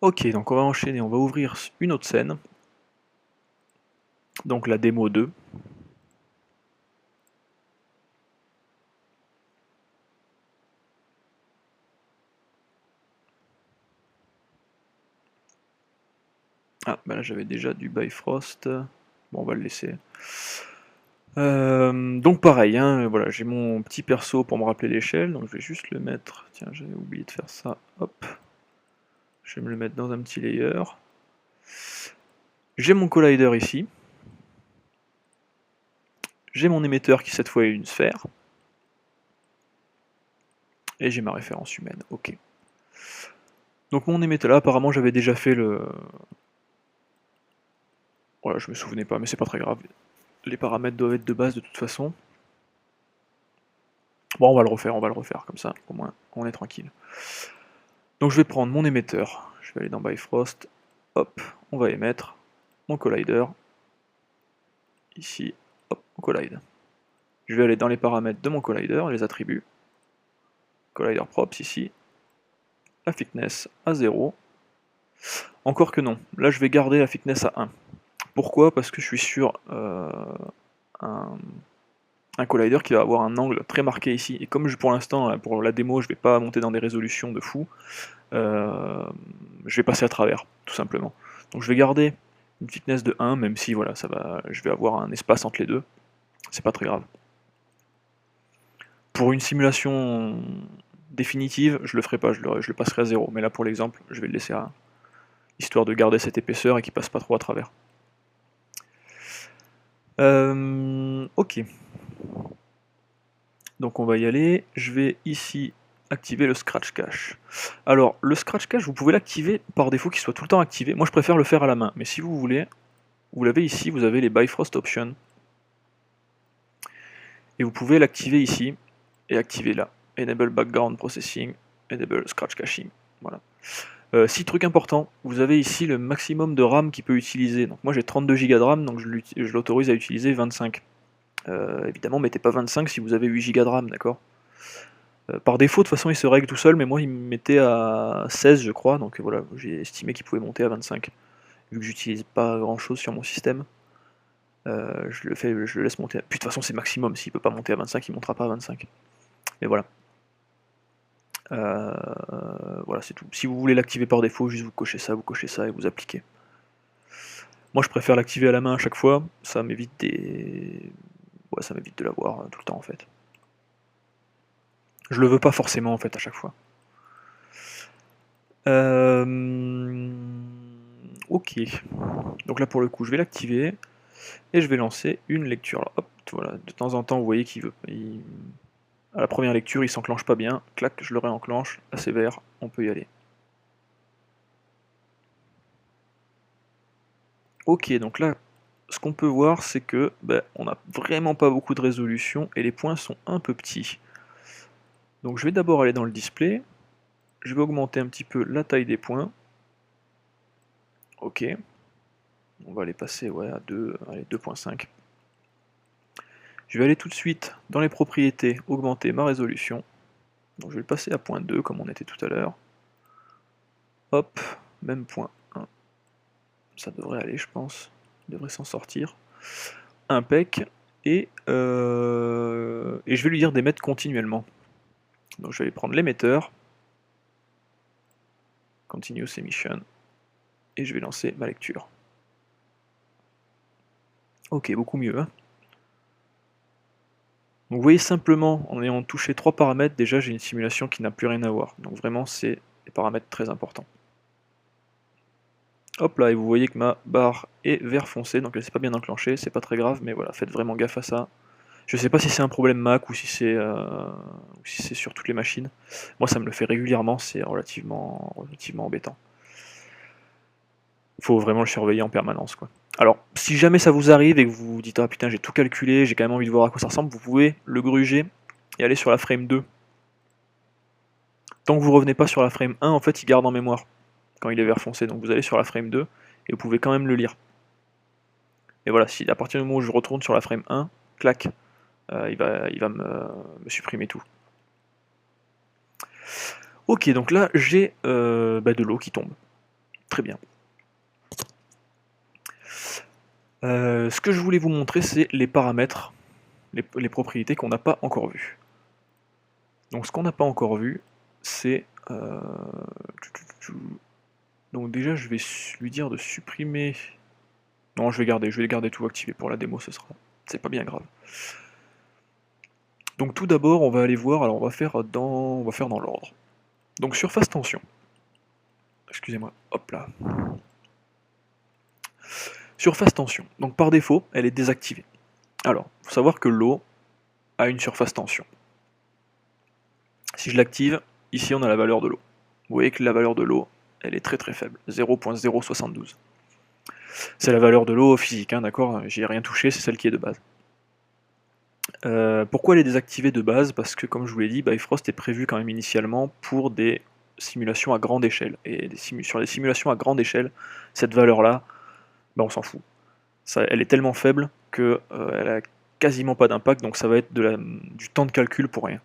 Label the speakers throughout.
Speaker 1: Ok, donc on va enchaîner, on va ouvrir une autre scène, donc la démo 2. Ah, bah là j'avais déjà du Bifrost, bon on va le laisser. Donc pareil, hein, voilà, j'ai mon petit perso pour me rappeler l'échelle, donc je vais juste le mettre, tiens j'avais oublié de faire ça, hop, je vais me le mettre dans un petit layer. J'ai mon collider ici, j'ai mon émetteur qui cette fois est une sphère, et j'ai ma référence humaine, ok. Donc mon émetteur là, apparemment j'avais déjà fait le... Voilà, je me souvenais pas, mais c'est pas très grave. Les paramètres doivent être de base de toute façon. Bon, on va le refaire, comme ça, au moins, on est tranquille. Donc je vais prendre mon émetteur, je vais aller dans Bifrost, hop, on va émettre mon collider, ici, hop, on collide. Je vais aller dans les paramètres de mon collider, les attributs, collider props ici, la thickness à 0. Encore que non, là je vais garder la thickness à 1. Pourquoi? Parce que je suis sur un, collider qui va avoir un angle très marqué ici. Et comme pour l'instant, pour la démo, je vais pas monter dans des résolutions de fou, je vais passer à travers, tout simplement. Donc je vais garder une thickness de 1, même si voilà, je vais avoir un espace entre les deux. C'est pas très grave. Pour une simulation définitive, je le ferai pas, je le passerai à 0. Mais là pour l'exemple, je vais le laisser à histoire de garder cette épaisseur et qu'il passe pas trop à travers. Ok. Donc on va y aller. Je vais ici activer le Scratch Cache. Alors le Scratch Cache, vous pouvez l'activer par défaut qu'il soit tout le temps activé. Moi je préfère le faire à la main, mais si vous voulez, vous l'avez ici, vous avez les Bifrost Options. Et vous pouvez l'activer ici et activer là. Enable Background Processing, Enable Scratch Caching. Voilà. 6 trucs importants, vous avez ici le maximum de RAM qu'il peut utiliser. Donc moi j'ai 32 Go de RAM, donc je l'autorise à utiliser 25. Évidemment, mettez pas 25 si vous avez 8 Go de RAM, d'accord. Par défaut, de toute façon, il se règle tout seul, mais moi il me mettait à 16, je crois, donc voilà, j'ai estimé qu'il pouvait monter à 25. Vu que j'utilise pas grand chose sur mon système, je le laisse monter. Puis de toute façon, c'est maximum, s'il peut pas monter à 25, il montera pas à 25. Et voilà. Voilà, c'est tout. Si vous voulez l'activer par défaut, juste vous cochez ça et vous appliquez. Moi, je préfère l'activer à la main à chaque fois, ça m'évite des... Ouais, ça m'évite de l'avoir tout le temps, en fait. Je le veux pas forcément, en fait, à chaque fois. Ok. Donc là, pour le coup, je vais l'activer, et je vais lancer une lecture. Là, hop, voilà. De temps en temps, vous voyez qu'il veut... À la première lecture, il s'enclenche pas bien. Clac, je le réenclenche, assez vert, on peut y aller. Ok, donc là, ce qu'on peut voir, c'est que on n'a vraiment pas beaucoup de résolution et les points sont un peu petits. Donc je vais d'abord aller dans le display, je vais augmenter un petit peu la taille des points. Ok, on va les passer ouais, à 2, allez, 2.5. Je vais aller tout de suite dans les propriétés, augmenter ma résolution. Donc je vais le passer à 0.2 comme on était tout à l'heure. Hop, même point 1. Ça devrait aller, je pense. Il devrait s'en sortir. Impec. Et je vais lui dire d'émettre continuellement. Donc je vais aller prendre l'émetteur, Continuous Emission, et je vais lancer ma lecture. Ok, beaucoup mieux. Hein. Donc vous voyez simplement, en ayant touché 3 paramètres, déjà j'ai une simulation qui n'a plus rien à voir. Donc vraiment c'est des paramètres très importants. Hop là, et vous voyez que ma barre est vert foncé, donc elle s'est pas bien enclenchée, c'est pas très grave, mais voilà, faites vraiment gaffe à ça. Je sais pas si c'est un problème Mac ou si c'est sur toutes les machines. Moi ça me le fait régulièrement, c'est relativement embêtant. Faut vraiment le surveiller en permanence, quoi. Alors, si jamais ça vous arrive et que vous vous dites ah putain j'ai tout calculé, j'ai quand même envie de voir à quoi ça ressemble, vous pouvez le gruger et aller sur la frame 2. Tant que vous revenez pas sur la frame 1, en fait il garde en mémoire quand il est vert foncé, donc vous allez sur la frame 2 et vous pouvez quand même le lire. Et voilà, si à partir du moment où je retourne sur la frame 1, clac, il va me supprimer tout. Ok, donc là j'ai de l'eau qui tombe. Très bien. Ce que je voulais vous montrer, c'est les paramètres, les propriétés qu'on n'a pas encore vues. Donc ce qu'on n'a pas encore vu, c'est... Donc déjà, je vais lui dire de supprimer... Non, je vais garder tout activé pour la démo, c'est pas bien grave. Donc tout d'abord, on va aller voir, alors on va faire dans l'ordre. Donc surface tension. Excusez-moi, hop là. Surface tension. Donc par défaut, elle est désactivée. Alors, il faut savoir que l'eau a une surface tension. Si je l'active, ici on a la valeur de l'eau. Vous voyez que la valeur de l'eau, elle est très très faible, 0.072. C'est la valeur de l'eau physique, hein, d'accord? J'y ai rien touché, c'est celle qui est de base. Pourquoi elle est désactivée de base? Parce que comme je vous l'ai dit, Bifrost est prévu quand même initialement pour des simulations à grande échelle. Et sur les simulations à grande échelle, cette valeur-là, on s'en fout. Elle est tellement faible qu'elle a quasiment pas d'impact, donc ça va être du temps de calcul pour rien.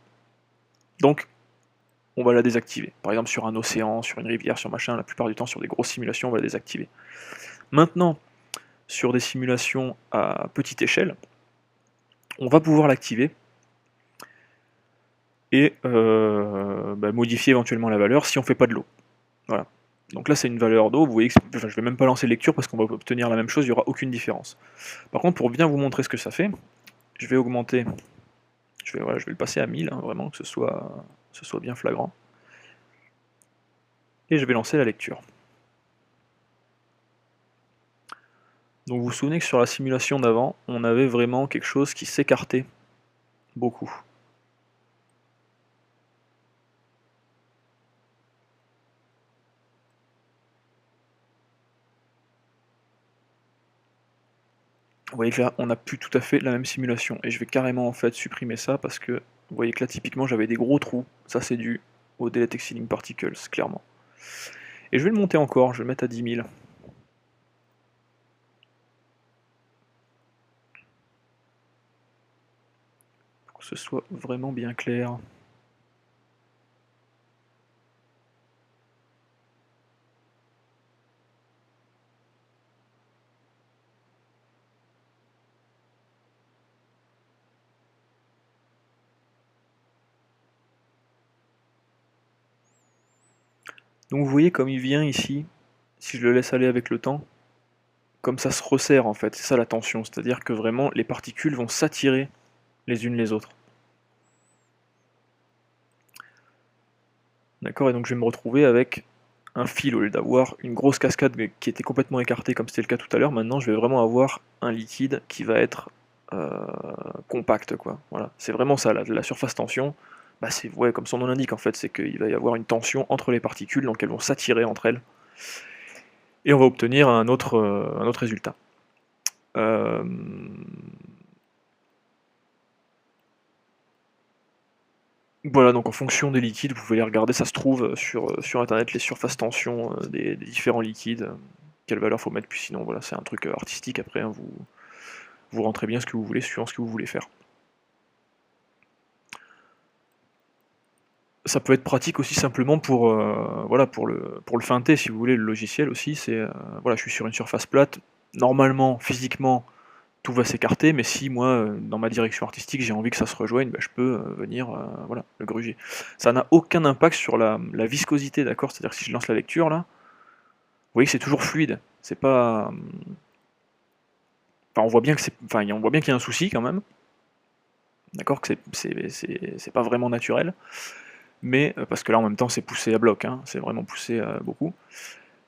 Speaker 1: Donc, on va la désactiver. Par exemple, sur un océan, sur une rivière, sur machin, la plupart du temps, sur des grosses simulations, on va la désactiver. Maintenant, sur des simulations à petite échelle, on va pouvoir l'activer et modifier éventuellement la valeur si on ne fait pas de l'eau. Voilà. Donc là, c'est une valeur d'eau. Vous voyez que je ne vais même pas lancer lecture parce qu'on va obtenir la même chose, il n'y aura aucune différence. Par contre, pour bien vous montrer ce que ça fait, je vais augmenter. Je vais le passer à 1000, hein, vraiment, que ce soit bien flagrant. Et je vais lancer la lecture. Donc vous vous souvenez que sur la simulation d'avant, on avait vraiment quelque chose qui s'écartait beaucoup. Vous voyez que là, on n'a plus tout à fait la même simulation. Et je vais carrément en fait supprimer ça parce que vous voyez que là, typiquement, j'avais des gros trous. Ça, c'est dû au Delete Exceeding Particles, clairement. Et je vais le monter encore, je vais le mettre à 10 000. Pour que ce soit vraiment bien clair. Donc vous voyez comme il vient ici, si je le laisse aller avec le temps, comme ça se resserre en fait, c'est ça la tension, c'est-à-dire que vraiment les particules vont s'attirer les unes les autres. D'accord, et donc je vais me retrouver avec un fil au lieu d'avoir une grosse cascade qui était complètement écartée comme c'était le cas tout à l'heure. Maintenant je vais vraiment avoir un liquide qui va être compact, quoi. Voilà, c'est vraiment ça, la surface tension. C'est comme son nom l'indique en fait, c'est qu'il va y avoir une tension entre les particules, donc elles vont s'attirer entre elles, et on va obtenir un autre résultat. Voilà, donc en fonction des liquides, vous pouvez les regarder, ça se trouve sur internet, les surfaces tension des différents liquides, quelle valeur faut mettre, puis sinon voilà, c'est un truc artistique après, hein, vous rentrez bien ce que vous voulez, suivant ce que vous voulez faire. Ça peut être pratique aussi simplement pour le feinter, si vous voulez, le logiciel aussi, c'est je suis sur une surface plate, normalement, physiquement, tout va s'écarter, mais si moi, dans ma direction artistique, j'ai envie que ça se rejoigne, je peux venir le gruger. Ça n'a aucun impact sur la viscosité, d'accord? C'est-à-dire que si je lance la lecture là, vous voyez que c'est toujours fluide. C'est pas. On voit bien on voit bien qu'il y a un souci quand même. D'accord, que c'est pas vraiment naturel. Mais parce que là en même temps c'est poussé à bloc, hein, c'est vraiment poussé beaucoup.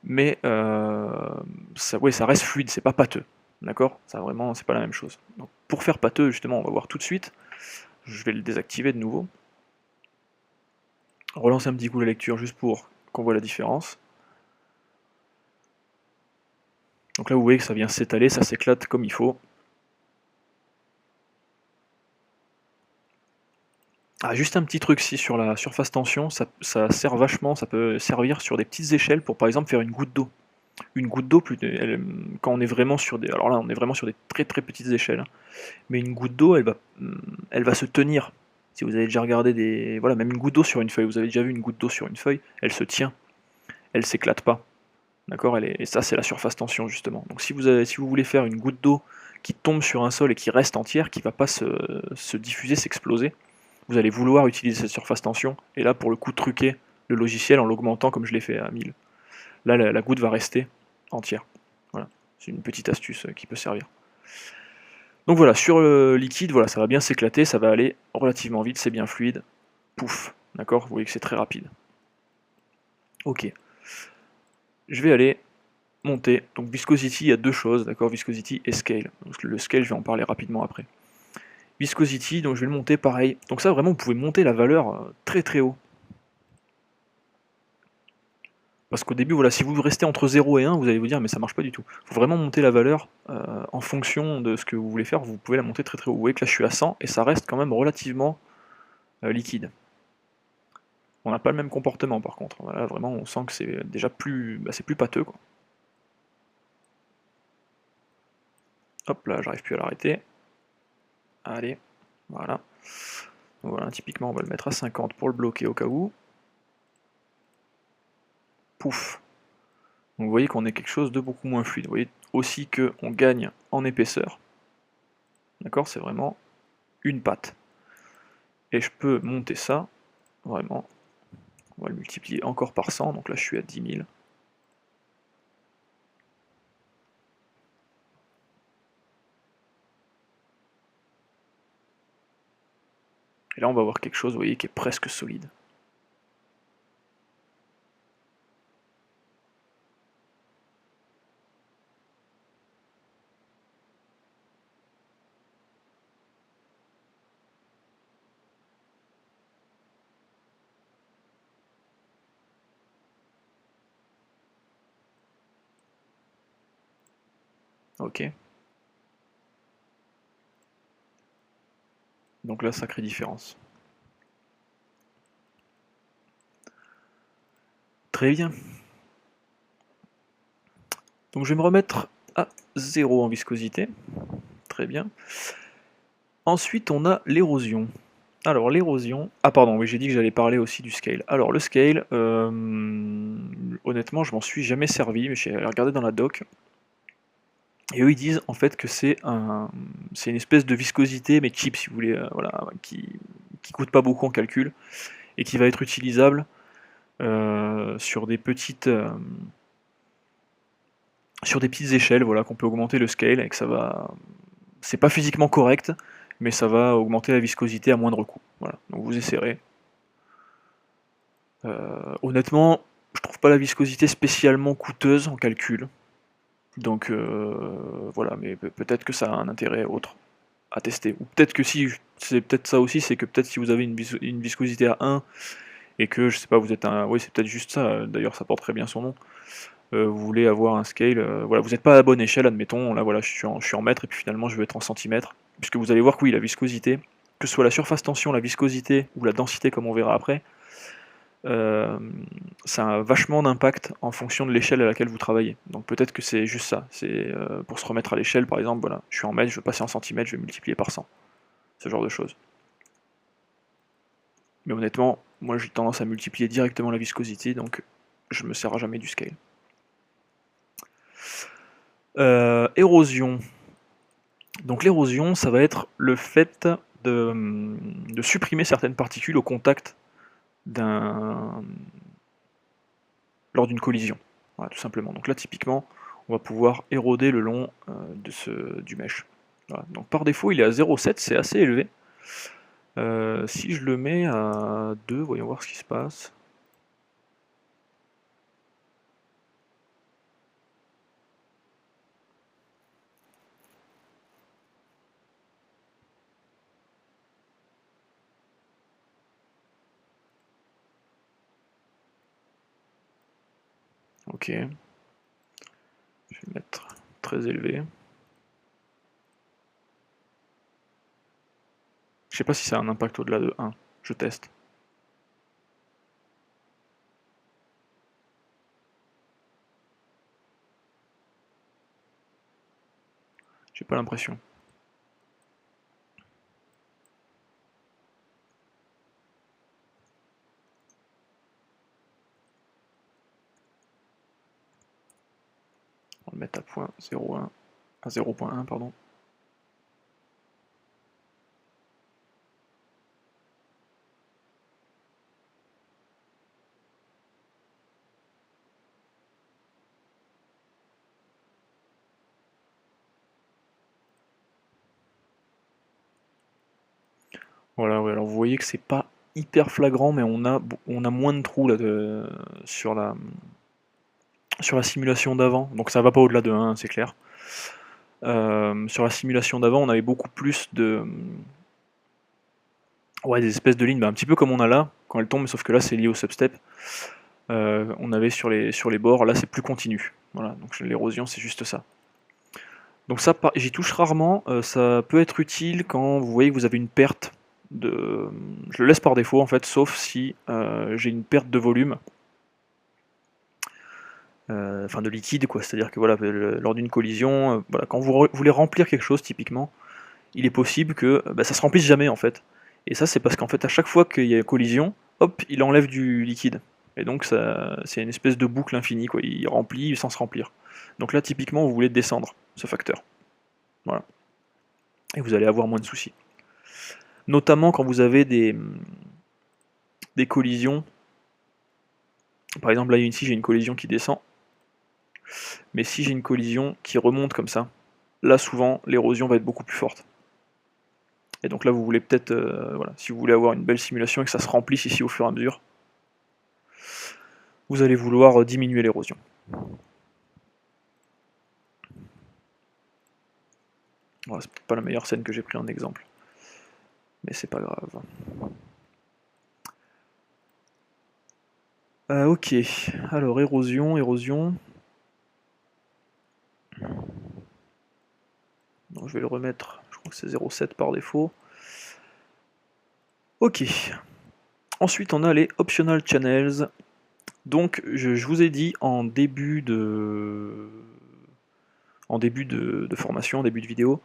Speaker 1: Mais ça reste fluide, c'est pas pâteux. D'accord? Ça vraiment, c'est pas la même chose. Donc, pour faire pâteux, justement, on va voir tout de suite. Je vais le désactiver de nouveau. Relancer un petit coup la lecture juste pour qu'on voit la différence. Donc là, vous voyez que ça vient s'étaler, ça s'éclate comme il faut. Juste un petit truc si sur la surface tension, ça sert vachement, ça peut servir sur des petites échelles pour par exemple faire une goutte d'eau. Une goutte d'eau, quand on est vraiment sur des. Alors là, on est vraiment sur des très très petites échelles. Mais une goutte d'eau, elle va se tenir. Si vous avez déjà regardé des. Voilà, même une goutte d'eau sur une feuille, vous avez déjà vu une goutte d'eau sur une feuille, elle se tient, elle s'éclate pas. D'accord, et ça, c'est la surface tension, justement. Donc si vous voulez faire une goutte d'eau qui tombe sur un sol et qui reste entière, qui ne va pas se diffuser, s'exploser, vous allez vouloir utiliser cette surface tension, et là, pour le coup, truquer le logiciel en l'augmentant comme je l'ai fait à 1000. Là, la goutte va rester entière. Voilà, c'est une petite astuce qui peut servir. Donc voilà, sur le liquide, voilà, ça va bien s'éclater, ça va aller relativement vite, c'est bien fluide. Pouf, d'accord, vous voyez que c'est très rapide. Ok, je vais aller monter. Donc viscosity, il y a deux choses, d'accord, viscosity et scale. Donc, le scale, je vais en parler rapidement après. Viscosity, donc je vais le monter pareil. Donc ça, vraiment, vous pouvez monter la valeur très très haut. Parce qu'au début, voilà, si vous restez entre 0 et 1, vous allez vous dire, mais ça marche pas du tout. Il faut vraiment monter la valeur en fonction de ce que vous voulez faire, vous pouvez la monter très très haut. Vous voyez que là, je suis à 100, et ça reste quand même relativement liquide. On n'a pas le même comportement, par contre. Voilà, vraiment, on sent que c'est déjà plus, c'est plus pâteux, quoi. Hop là, j'arrive plus à l'arrêter. Allez, voilà. Donc voilà, typiquement, on va le mettre à 50 pour le bloquer au cas où. Pouf. Donc vous voyez qu'on est quelque chose de beaucoup moins fluide. Vous voyez aussi qu'on gagne en épaisseur. D'accord, c'est vraiment une patte. Et je peux monter ça, vraiment. On va le multiplier encore par 100, donc là je suis à 10 000. Et là on va avoir quelque chose, vous voyez, qui est presque solide. Ok. Donc là, sacrée différence. Très bien. Donc je vais me remettre à 0 en viscosité. Très bien. Ensuite, on a l'érosion. Alors l'érosion... Ah pardon, oui, j'ai dit que j'allais parler aussi du scale. Alors le scale, honnêtement, je m'en suis jamais servi, mais j'ai regardé dans la doc. Et eux, ils disent en fait que c'est une espèce de viscosité, mais cheap, si vous voulez, voilà, qui coûte pas beaucoup en calcul, et qui va être utilisable sur des petites... sur des petites échelles, voilà, qu'on peut augmenter le scale, et que ça va... C'est pas physiquement correct, mais ça va augmenter la viscosité à moindre coût. Voilà, donc vous essayerez. Honnêtement, je trouve pas la viscosité spécialement coûteuse en calcul. Donc voilà, mais peut-être que ça a un intérêt autre à tester. Ou peut-être que si, c'est peut-être ça aussi, c'est que peut-être si vous avez une viscosité à 1 et que, je sais pas, vous êtes un... Oui, c'est peut-être juste ça, d'ailleurs ça porte très bien son nom. Vous voulez avoir un scale, voilà, vous n'êtes pas à la bonne échelle, admettons, là voilà, je suis en mètres et puis finalement je vais être en centimètres. Puisque vous allez voir que oui, la viscosité, que ce soit la surface tension, la viscosité ou la densité comme on verra après, euh, ça a vachement d'impact en fonction de l'échelle à laquelle vous travaillez. Donc peut-être que c'est juste ça. C'est pour se remettre à l'échelle, par exemple, voilà, je suis en mètres, je vais passer en centimètres, je vais multiplier par 100. Ce genre de choses. Mais honnêtement, moi j'ai tendance à multiplier directement la viscosité, donc je me sers jamais du scale. Érosion. Donc l'érosion, ça va être le fait de supprimer certaines particules au contact d'un lors d'une collision. Voilà, tout simplement. Donc là, typiquement, on va pouvoir éroder le long du mesh. Voilà. Donc par défaut, il est à 0,7, c'est assez élevé. Si je le mets à 2, voyons voir ce qui se passe. Ok. Je vais mettre très élevé. Je sais pas si ça a un impact au-delà de 1. Je teste. J'ai pas l'impression. le mettre à 0.01, à 0.1 pardon. Voilà, ouais, alors vous voyez que c'est pas hyper flagrant, mais on a moins de trous là sur la simulation d'avant, donc ça va pas au-delà de 1, c'est clair. Sur la simulation d'avant, on avait beaucoup plus de des espèces de lignes, un petit peu comme on a là, quand elles tombent, sauf que là c'est lié au substep. On avait sur les bords, là c'est plus continu. Voilà, donc l'érosion c'est juste ça. Donc ça, j'y touche rarement, ça peut être utile quand vous voyez que vous avez une perte de... Je le laisse par défaut en fait, sauf si j'ai une perte de volume, enfin de liquide quoi, c'est-à-dire que voilà, lors d'une collision, voilà, quand vous voulez remplir quelque chose typiquement, il est possible que ça se remplisse jamais en fait. Et ça c'est parce qu'en fait à chaque fois qu'il y a collision, hop, il enlève du liquide. Et donc ça, c'est une espèce de boucle infinie quoi, il remplit sans se remplir. Donc là typiquement vous voulez descendre ce facteur. Voilà. Et vous allez avoir moins de soucis. Notamment quand vous avez des collisions. Par exemple là ici j'ai une collision qui descend. Mais si j'ai une collision qui remonte comme ça, là souvent l'érosion va être beaucoup plus forte. Et donc là vous voulez peut-être, voilà, si vous voulez avoir une belle simulation et que ça se remplisse ici au fur et à mesure, vous allez vouloir diminuer l'érosion. Voilà, c'est peut-être pas la meilleure scène que j'ai pris en exemple, mais c'est pas grave. Ok, alors érosion. Donc, je vais le remettre, je crois que c'est 0,7 par défaut. Ok. Ensuite on a les optional channels. Donc je vous ai dit en début de formation, en début de vidéo,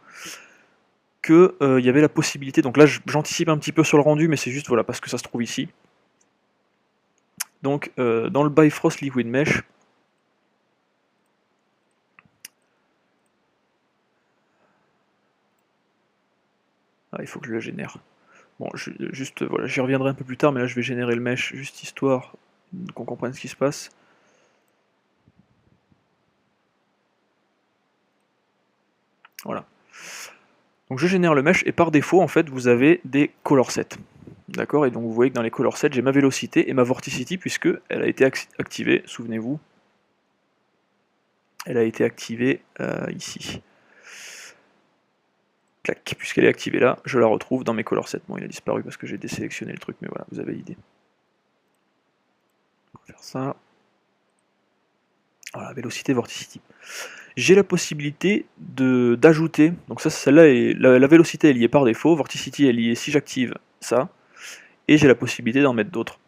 Speaker 1: que il y avait la possibilité, donc là j'anticipe un petit peu sur le rendu, mais c'est juste voilà parce que ça se trouve ici. Donc dans le Bifrost Liquid Mesh, il faut que je le génère. Bon, juste voilà, j'y reviendrai un peu plus tard, mais là je vais générer le mesh juste histoire qu'on comprenne ce qui se passe. Voilà. Donc je génère le mesh et par défaut en fait vous avez des color sets. D'accord. Et donc vous voyez que dans les color sets j'ai ma vélocité et ma vorticity puisque elle a été activée, souvenez-vous. Elle a été activée ici. Clac, puisqu'elle est activée là, je la retrouve dans mes color sets. Bon il a disparu parce que j'ai désélectionné le truc, mais voilà, vous avez l'idée. On va faire ça. Voilà, vélocité, vorticity. J'ai la possibilité d'ajouter, donc ça celle-là, la vélocité elle y est par défaut, vorticity elle y est si j'active ça, et j'ai la possibilité d'en mettre d'autres.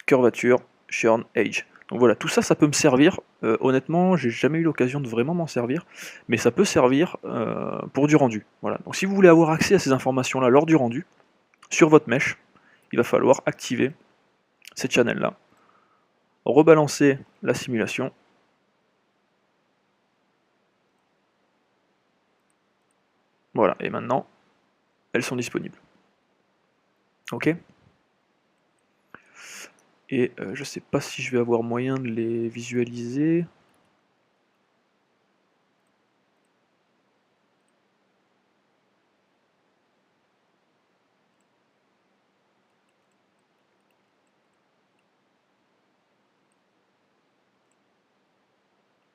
Speaker 1: Curvature, churn, age. Donc voilà, tout ça, ça peut me servir. Honnêtement, j'ai jamais eu l'occasion de vraiment m'en servir, mais ça peut servir pour du rendu. Voilà. Donc si vous voulez avoir accès à ces informations-là lors du rendu, sur votre mesh, il va falloir activer ces channels-là, rebalancer la simulation. Voilà, et maintenant, elles sont disponibles. Ok. Et je sais pas si je vais avoir moyen de les visualiser.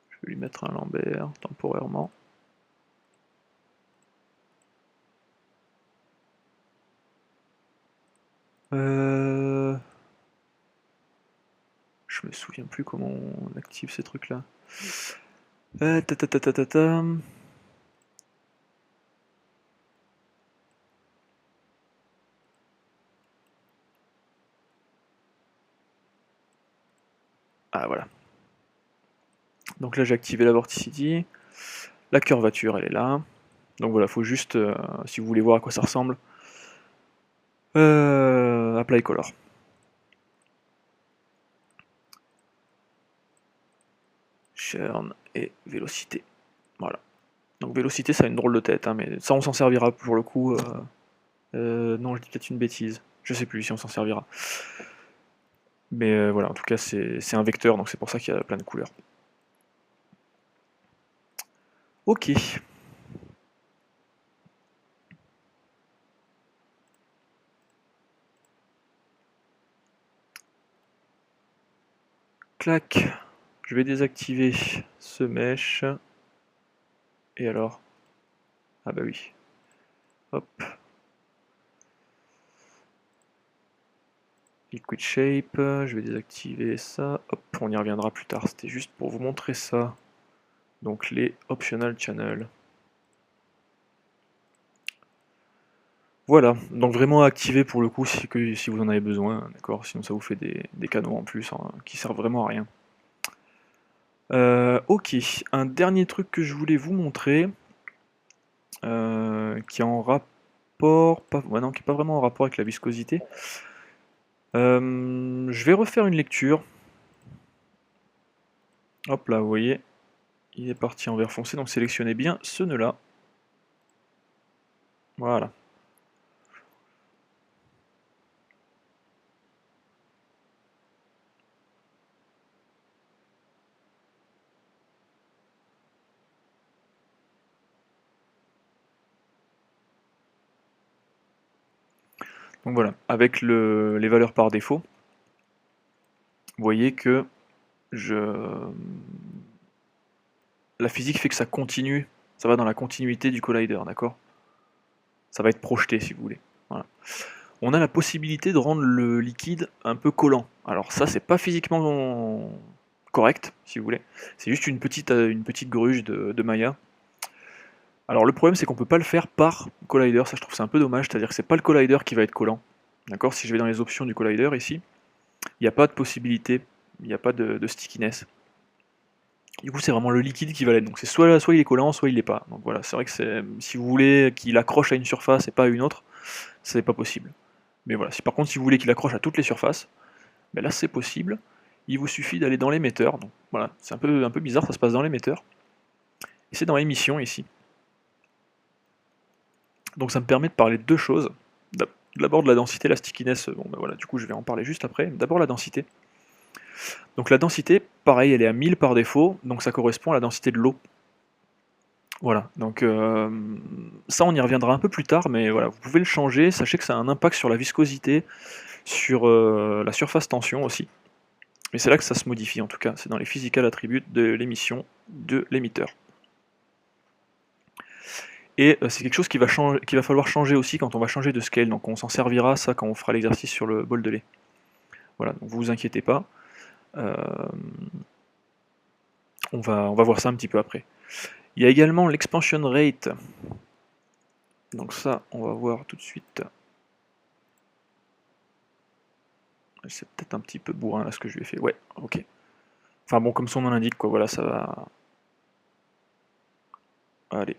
Speaker 1: Je vais lui mettre un Lambert temporairement. Je me souviens plus comment on active ces trucs-là. Ah voilà. Donc là j'ai activé la vorticity. La curvature elle est là. Donc voilà, faut juste, si vous voulez voir à quoi ça ressemble, apply color. Churn et vélocité. Voilà. Donc vélocité, ça a une drôle de tête, hein, mais ça on s'en servira pour le coup. Non, je dis peut-être une bêtise. Je sais plus si on s'en servira. Mais voilà, en tout cas c'est un vecteur, donc c'est pour ça qu'il y a plein de couleurs. Ok. Clac. Je vais désactiver ce mesh. Et alors? Ah bah oui. Hop. Liquid Shape, je vais désactiver ça. Hop, on y reviendra plus tard. C'était juste pour vous montrer ça. Donc les Optional Channels. Voilà, donc vraiment à activer pour le coup si vous en avez besoin, d'accord? Sinon ça vous fait des canaux en plus hein, qui servent vraiment à rien. Ok, un dernier truc que je voulais vous montrer, qui est en rapport, non, qui est pas vraiment en rapport avec la viscosité. Je vais refaire une lecture. Hop là, vous voyez, il est parti en vert foncé, donc sélectionnez bien ce nœud-là. Voilà. Donc voilà, avec les valeurs par défaut, vous voyez que la physique fait que ça continue, ça va dans la continuité du collider, d'accord? Ça va être projeté si vous voulez. Voilà. On a la possibilité de rendre le liquide un peu collant. Alors ça, c'est pas physiquement correct, si vous voulez. C'est juste une petite gruge de Maya. Alors le problème, c'est qu'on peut pas le faire par collider. Ça, je trouve c'est un peu dommage. C'est-à-dire que c'est pas le collider qui va être collant. D'accord? Si je vais dans les options du collider ici, il n'y a pas de possibilité, il n'y a pas de stickiness. Du coup, c'est vraiment le liquide qui va l'être. Donc c'est soit il est collant, soit il l'est pas. Donc voilà, c'est vrai que si vous voulez qu'il accroche à une surface et pas à une autre, c'est pas possible. Mais voilà, par contre si vous voulez qu'il accroche à toutes les surfaces, ben là c'est possible. Il vous suffit d'aller dans l'émetteur. Donc voilà, c'est un peu bizarre, ça se passe dans l'émetteur. Et c'est dans émission ici. Donc ça me permet de parler de deux choses. D'abord de la densité, la stickiness, bon ben voilà, du coup je vais en parler juste après. D'abord la densité. Donc la densité, pareil, elle est à 1000 par défaut, donc ça correspond à la densité de l'eau. Voilà, donc ça on y reviendra un peu plus tard, mais voilà, vous pouvez le changer, sachez que ça a un impact sur la viscosité, sur la surface tension aussi. Mais c'est là que ça se modifie en tout cas, c'est dans les physical attributes de l'émission de l'émetteur. Et c'est quelque chose qu'il va falloir changer aussi quand on va changer de scale, donc on s'en servira ça quand on fera l'exercice sur le bol de lait. Voilà, donc vous inquiétez pas, on va voir ça un petit peu après. Il y a également l'expansion rate, donc ça on va voir tout de suite. C'est peut-être un petit peu bourrin là ce que je lui ai fait, ouais, ok. Enfin bon, comme son nom l'indique, quoi, voilà, ça va... Allez.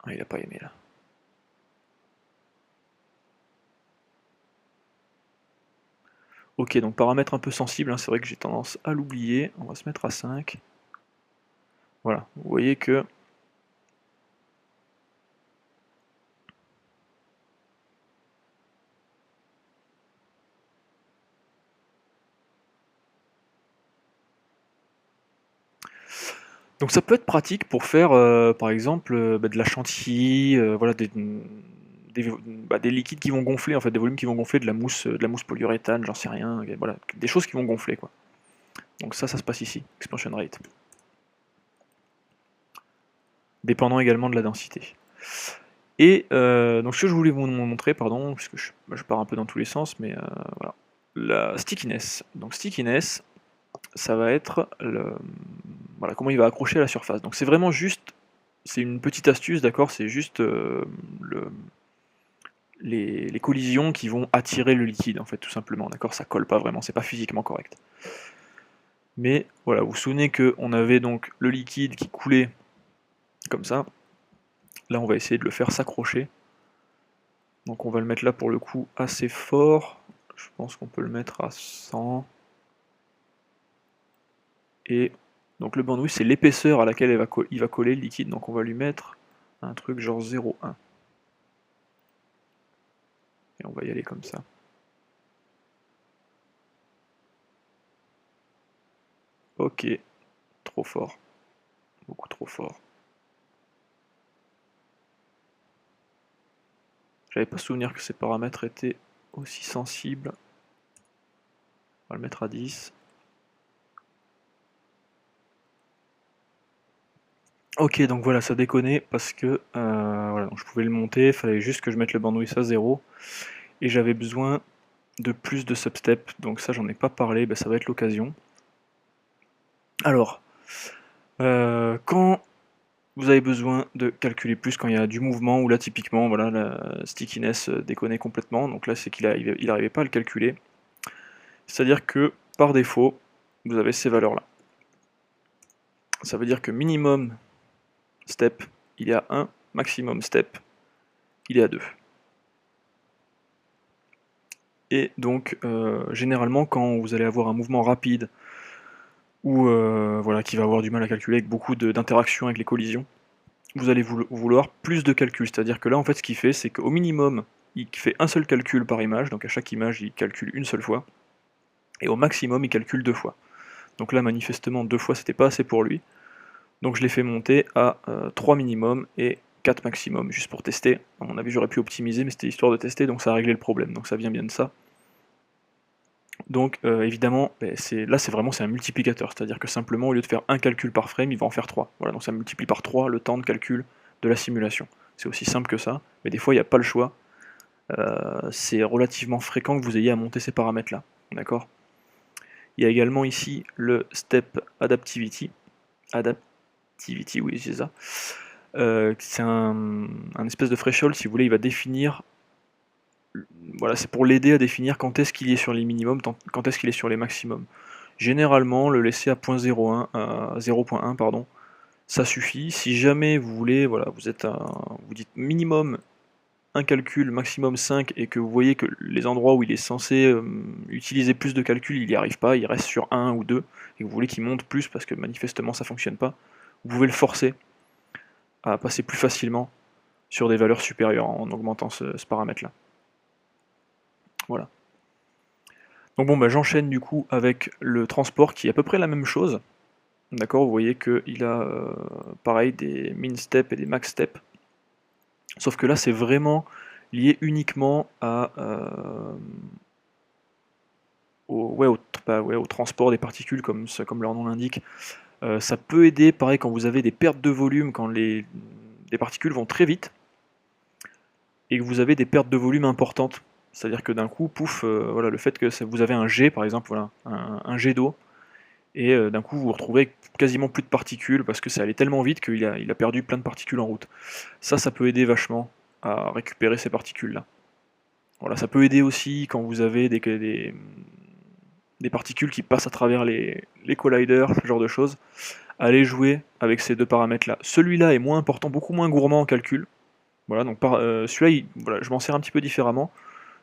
Speaker 1: Ah, il a pas aimé là. Ok, donc paramètre un peu sensible, hein, c'est vrai que j'ai tendance à l'oublier. On va se mettre à 5. Voilà, vous voyez que... Donc ça peut être pratique pour faire, par exemple, de la chantilly, voilà, des liquides qui vont gonfler, en fait, des volumes qui vont gonfler, de la mousse polyuréthane, j'en sais rien, voilà, des choses qui vont gonfler, quoi. Donc ça se passe ici, expansion rate. Dépendant également de la densité. Et donc ce que je voulais vous montrer, pardon, puisque je pars un peu dans tous les sens, mais voilà. La stickiness. Donc stickiness, ça va être voilà, comment il va accrocher à la surface. Donc c'est vraiment juste, c'est une petite astuce, d'accord, c'est juste les collisions qui vont attirer le liquide, en fait, tout simplement, d'accord, ça colle pas vraiment, c'est pas physiquement correct. Mais voilà, vous vous souvenez qu'on avait donc le liquide qui coulait comme ça. Là, on va essayer de le faire s'accrocher. Donc on va le mettre là pour le coup assez fort. Je pense qu'on peut le mettre à 100. Et Donc le bandwidth, c'est l'épaisseur à laquelle il va coller le liquide, donc on va lui mettre un truc genre 0,1. Et on va y aller comme ça. Ok, trop fort. Beaucoup trop fort. J'avais pas souvenir que ces paramètres étaient aussi sensibles. On va le mettre à 10. Ok, donc voilà, ça déconnait parce que voilà, donc je pouvais le monter, il fallait juste que je mette le bandwidth à 0. Et j'avais besoin de plus de substep, donc ça j'en ai pas parlé, bah, ça va être l'occasion. Alors, quand vous avez besoin de calculer plus, quand il y a du mouvement, ou là typiquement, voilà, la stickiness déconnait complètement, donc là c'est qu'il n'arrivait pas à le calculer. C'est-à-dire que par défaut, vous avez ces valeurs-là. Ça veut dire que minimum step, il est à 1, maximum step, il est à 2. Et donc, généralement, quand vous allez avoir un mouvement rapide, ou voilà, qui va avoir du mal à calculer avec beaucoup d'interactions avec les collisions, vous allez vouloir plus de calculs. C'est-à-dire que là, en fait, ce qu'il fait, c'est qu'au minimum, il fait un seul calcul par image, donc à chaque image, il calcule une seule fois, et au maximum, il calcule 2 fois. Donc là, manifestement, 2 fois, c'était pas assez pour lui. Donc je l'ai fait monter à 3 minimum et 4 maximum, juste pour tester. À mon avis, j'aurais pu optimiser, mais c'était histoire de tester, donc ça a réglé le problème. Donc ça vient bien de ça. Donc évidemment, là c'est vraiment un multiplicateur, c'est-à-dire que simplement au lieu de faire un calcul par frame, il va en faire 3. Voilà, donc ça multiplie par 3 le temps de calcul de la simulation. C'est aussi simple que ça, mais des fois il n'y a pas le choix. C'est relativement fréquent que vous ayez à monter ces paramètres-là. D'accord ? Il y a également ici le step adaptivity. Adaptivity, oui, c'est ça. C'est un espèce de threshold, si vous voulez, il va définir. Voilà, c'est pour l'aider à définir quand est-ce qu'il est sur les minimums, quand est-ce qu'il est sur les maximums. Généralement, le laisser à 0.1, pardon, ça suffit. Si jamais vous voulez, voilà, vous dites minimum un calcul, maximum 5, et que vous voyez que les endroits où il est censé utiliser plus de calculs, il n'y arrive pas, il reste sur 1 ou 2, et que vous voulez qu'il monte plus parce que manifestement ça fonctionne pas, vous pouvez le forcer à passer plus facilement sur des valeurs supérieures en augmentant ce paramètre-là. Voilà. Donc bon, bah, j'enchaîne du coup avec le transport qui est à peu près la même chose. D'accord, vous voyez qu'il a pareil des min step et des max step. Sauf que là c'est vraiment lié uniquement à, au transport des particules comme leur nom l'indique. Ça peut aider pareil quand vous avez des pertes de volume, quand les particules vont très vite et que vous avez des pertes de volume importantes. C'est-à-dire que d'un coup, pouf, voilà, le fait que vous avez un jet par exemple, voilà, un jet d'eau, et d'un coup vous vous retrouvez avec quasiment plus de particules parce que ça allait tellement vite qu'il a perdu plein de particules en route. Ça peut aider vachement à récupérer ces particules-là. Voilà, ça peut aider aussi quand vous avez des particules qui passent à travers les colliders, ce genre de choses. Allez jouer avec ces deux paramètres-là. Celui-là est moins important, beaucoup moins gourmand en calcul. Voilà, donc celui-là, voilà, je m'en sers un petit peu différemment.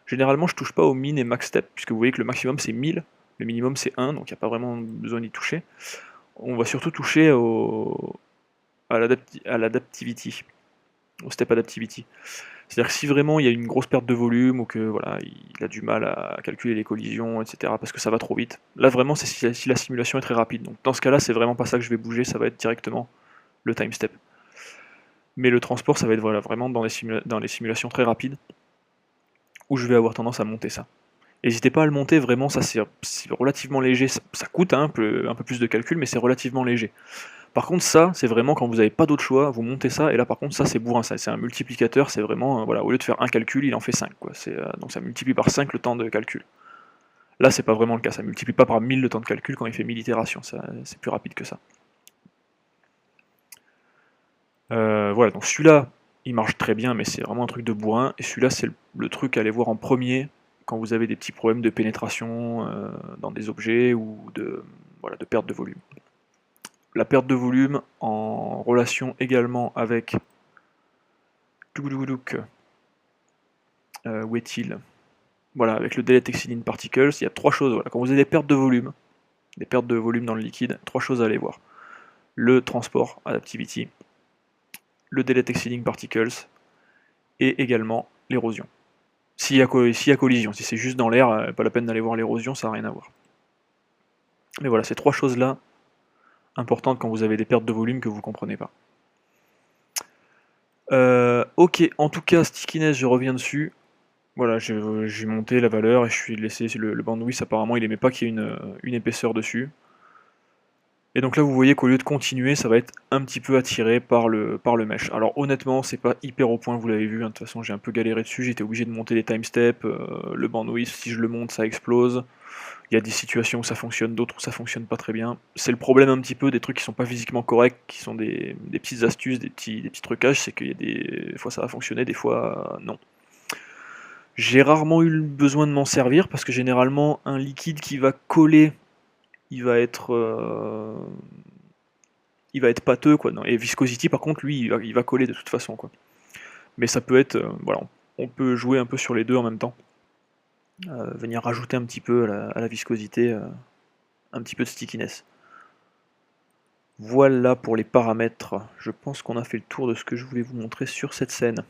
Speaker 1: Généralement, je touche pas au min et max step, puisque vous voyez que le maximum c'est 1000, le minimum c'est 1, donc il n'y a pas vraiment besoin d'y toucher. On va surtout toucher à l'adaptivity, au step adaptivity. C'est-à-dire que si vraiment il y a une grosse perte de volume, ou que voilà, il a du mal à calculer les collisions, etc., parce que ça va trop vite, là vraiment c'est si la simulation est très rapide. Donc dans ce cas-là, c'est vraiment pas ça que je vais bouger, ça va être directement le time step. Mais le transport, ça va être voilà, vraiment dans les simulations très rapides, où je vais avoir tendance à monter ça. N'hésitez pas à le monter, vraiment, ça c'est relativement léger, ça coûte un peu plus de calcul, mais c'est relativement léger. Par contre, ça, c'est vraiment quand vous n'avez pas d'autre choix, vous montez ça, et là par contre, ça c'est bourrin, c'est un multiplicateur, c'est vraiment, voilà, au lieu de faire un calcul, il en fait 5, quoi. Donc ça multiplie par 5 le temps de calcul. Là, c'est pas vraiment le cas, ça multiplie pas par 1000 le temps de calcul quand il fait 1000 itérations, c'est plus rapide que ça. Voilà, donc celui-là, il marche très bien, mais c'est vraiment un truc de bourrin, et celui-là, c'est le truc à aller voir en premier quand vous avez des petits problèmes de pénétration dans des objets, ou voilà, de perte de volume. La perte de volume en relation également avec où est-il? Voilà, avec le delete exceeding particles, il y a trois choses. Voilà. Quand vous avez des pertes de volume dans le liquide, trois choses à aller voir. le transport adaptivity, le delete exceeding particles, et également l'érosion. S'il y a collision, si c'est juste dans l'air, pas la peine d'aller voir l'érosion, ça n'a rien à voir. Mais voilà, ces trois choses-là, importantes quand vous avez des pertes de volume que vous ne comprenez pas. Ok, en tout cas, stickiness, je reviens dessus. Voilà, j'ai monté la valeur et je suis laissé le bandwidth, apparemment il aimait pas qu'il y ait une épaisseur dessus. Et donc là vous voyez qu'au lieu de continuer, ça va être un petit peu attiré par le mesh. Alors honnêtement, c'est pas hyper au point, vous l'avez vu, hein. De toute façon j'ai un peu galéré dessus, j'étais obligé de monter les time steps, le bandwidth, si je le monte ça explose. Il y a des situations où ça fonctionne, d'autres où ça fonctionne pas très bien. C'est le problème un petit peu des trucs qui sont pas physiquement corrects, qui sont des petites astuces, des petits trucages, c'est qu'il y a des fois ça va fonctionner, des fois non. J'ai rarement eu le besoin de m'en servir parce que généralement un liquide qui va coller, il va être pâteux quoi. Non. Et Viscosity par contre lui il va coller de toute façon quoi. Mais ça peut être voilà, on peut jouer un peu sur les deux en même temps. Venir rajouter un petit peu à la viscosité, un petit peu de stickiness. Voilà pour les paramètres. Je pense qu'on a fait le tour de ce que je voulais vous montrer sur cette scène.